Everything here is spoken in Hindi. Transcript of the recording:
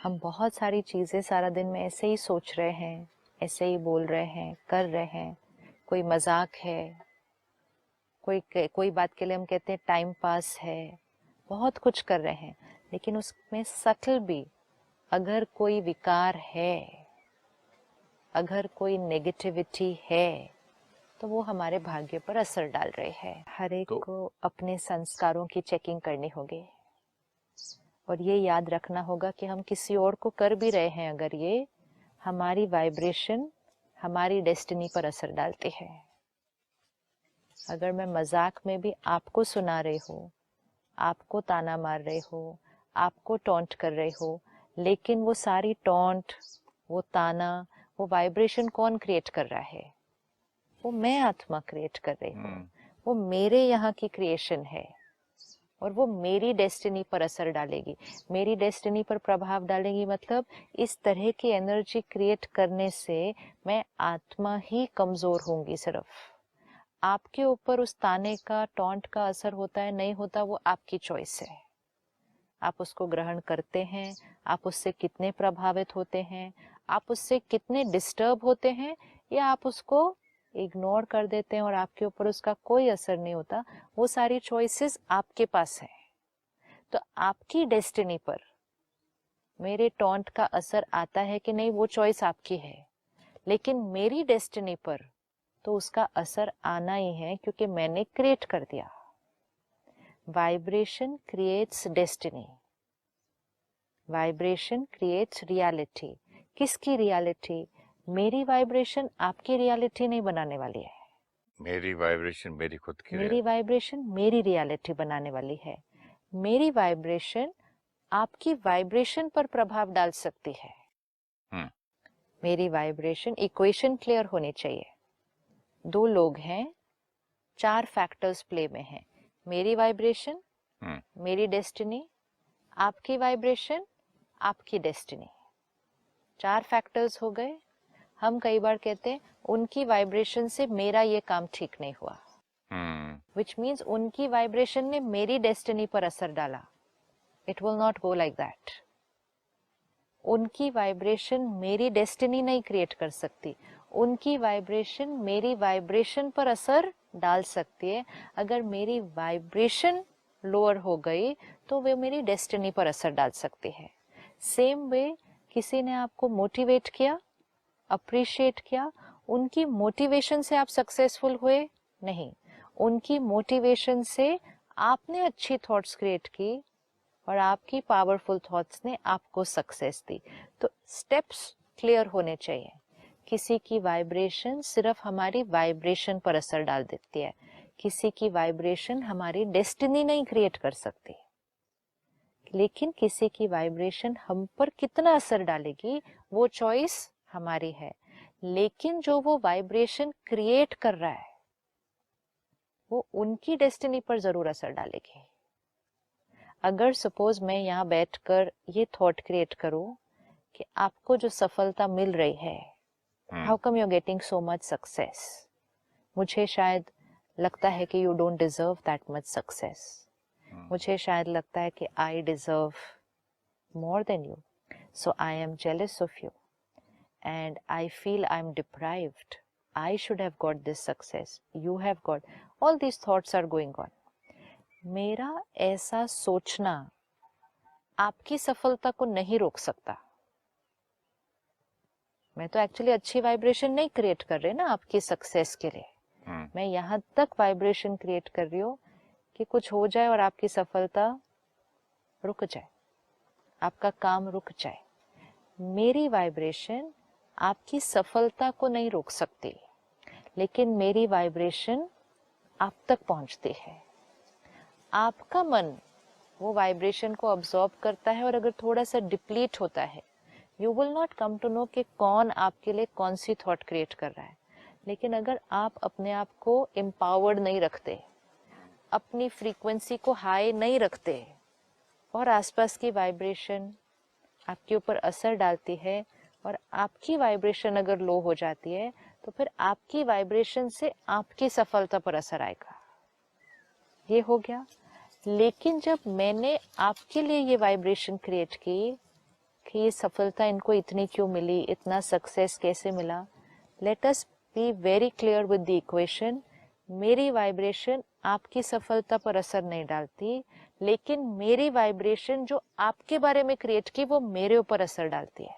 हम बहुत सारी चीज़ें सारा दिन में ऐसे ही सोच रहे हैं, ऐसे ही बोल रहे हैं, कर रहे हैं। कोई मजाक है, कोई बात के लिए हम कहते हैं टाइम पास है, बहुत कुछ कर रहे हैं, लेकिन उसमें सटल भी अगर कोई विकार है, अगर कोई नेगेटिविटी है, तो वो हमारे भाग्य पर असर डाल रहे हैं। हर एक को अपने संस्कारों की चेकिंग करनी होगी और ये याद रखना होगा कि हम किसी और को कर भी रहे हैं अगर ये हमारी वाइब्रेशन, हमारी डेस्टिनी पर असर डालती है। अगर मैं मजाक में भी आपको सुना रही हूँ, आपको ताना मार रही हो, आपको टॉन्ट कर रही हो, लेकिन वो सारी टॉन्ट, वो ताना, वो वाइब्रेशन कौन क्रिएट कर रहा है? वो मैं आत्मा क्रिएट कर रही हूँ। वो मेरे यहाँ की क्रिएशन है और वो मेरी डेस्टिनी पर असर डालेगी, मेरी डेस्टिनी पर प्रभाव डालेगी। मतलब इस तरह की एनर्जी क्रिएट करने से मैं आत्मा ही कमजोर होंगी। सिर्फ आपके ऊपर उस ताने का, टॉन्ट का असर होता है नहीं होता, वो आपकी चॉइस है। आप उसको ग्रहण करते हैं, आप उससे कितने प्रभावित होते हैं, आप उससे कितने डिस्टर्ब होते हैं, या आप उसको इग्नोर कर देते हैं और आपके ऊपर उसका कोई असर नहीं होता। वो सारी चॉइसेस आपके पास है। तो आपकी डेस्टिनी पर मेरे टॉन्ट का असर आता है कि नहीं, वो चॉइस आपकी है। लेकिन मेरी डेस्टिनी पर तो उसका असर आना ही है, क्योंकि मैंने क्रिएट कर दिया। Vibration creates destiny, vibration creates reality. किसकी रियलिटी? मेरी वाइब्रेशन आपकी रियलिटी नहीं बनाने वाली है। मेरी वाइब्रेशन मेरी खुद की मेरी वाइब्रेशन मेरी रियलिटी बनाने वाली है। मेरी वाइब्रेशन आपकी वाइब्रेशन पर प्रभाव डाल सकती है। मेरी वाइब्रेशन, इक्वेशन क्लियर होनी चाहिए। दो लोग हैं, 4 फैक्टर्स प्ले में हैं। मेरी वाइब्रेशन, मेरी डेस्टिनी, आपकी वाइब्रेशन, आपकी डेस्टिनी। 4 फैक्टर्स हो गए। हम कई बार कहते हैं उनकी वाइब्रेशन से मेरा ये काम ठीक नहीं हुआ, which means उनकी वाइब्रेशन ने मेरी डेस्टिनी पर असर डाला। It will not go like that. उनकी वाइब्रेशन मेरी डेस्टिनी नहीं क्रिएट कर सकती, उनकी वाइब्रेशन मेरी वाइब्रेशन पर असर डाल सकती है। अगर मेरी वाइब्रेशन लोअर हो गई तो वे मेरी डेस्टिनी पर असर डाल सकती है। सेम वे, किसी ने आपको मोटिवेट किया, अप्रिशिएट किया, उनकी मोटिवेशन से आप सक्सेसफुल हुए नहीं, उनकी मोटिवेशन से आपने अच्छी थॉट्स क्रिएट की और आपकी पावरफुल थॉट्स ने आपको सक्सेस दी। तो स्टेप्स क्लियर होने चाहिए। किसी की वाइब्रेशन सिर्फ हमारी वाइब्रेशन पर असर डाल देती है, किसी की वाइब्रेशन हमारी डेस्टिनी नहीं क्रिएट कर सकती। लेकिन किसी की वाइब्रेशन हम पर कितना असर डालेगी वो चॉइस हमारी है। लेकिन जो वो वाइब्रेशन क्रिएट कर रहा है वो उनकी डेस्टिनी पर जरूर असर डालेगी। अगर सपोज मैं यहाँ बैठकर ये थॉट क्रिएट करूं कि आपको जो सफलता मिल रही है, how come you are getting so much success, मुझे शायद लगता है कि you don't deserve that much success, मुझे शायद लगता है कि I deserve more than you, so I am jealous of you and I feel I am deprived, I should have got this success, you have got, all these thoughts are going on. मेरा ऐसा सोचना आपकी सफलता को नहीं रोक सकता। मैं तो एक्चुअली अच्छी वाइब्रेशन नहीं क्रिएट कर रही ना आपकी सक्सेस के लिए। मैं यहाँ तक वाइब्रेशन क्रिएट कर रही हूँ कि कुछ हो जाए और आपकी सफलता रुक जाए, आपका काम रुक जाए। मेरी वाइब्रेशन आपकी सफलता को नहीं रोक सकती, लेकिन मेरी वाइब्रेशन आप तक पहुंचती है। आपका मन वो वाइब्रेशन को अब्सॉर्ब करता है और अगर थोड़ा सा डिप्लीट होता है, you will not come to know कि कौन आपके लिए कौन सी थॉट क्रिएट कर रहा है। लेकिन अगर आप अपने आप को एम्पावर्ड नहीं रखते, अपनी फ्रीक्वेंसी को हाई नहीं रखते और आसपास की वाइब्रेशन आपके ऊपर असर डालती है और आपकी वाइब्रेशन अगर लो हो जाती है, तो फिर आपकी वाइब्रेशन से आपकी सफलता पर असर आएगा। ये हो गया। लेकिन जब मैंने आपके लिए ये वाइब्रेशन क्रिएट की कि ये सफलता इनको इतनी क्यों मिली, इतना सक्सेस कैसे मिला. Let us be very clear with the equation. मेरी वाइब्रेशन आपकी सफलता पर असर नहीं डालती, लेकिन मेरी वाइब्रेशन जो आपके बारे में क्रिएट की वो मेरे ऊपर असर डालती है.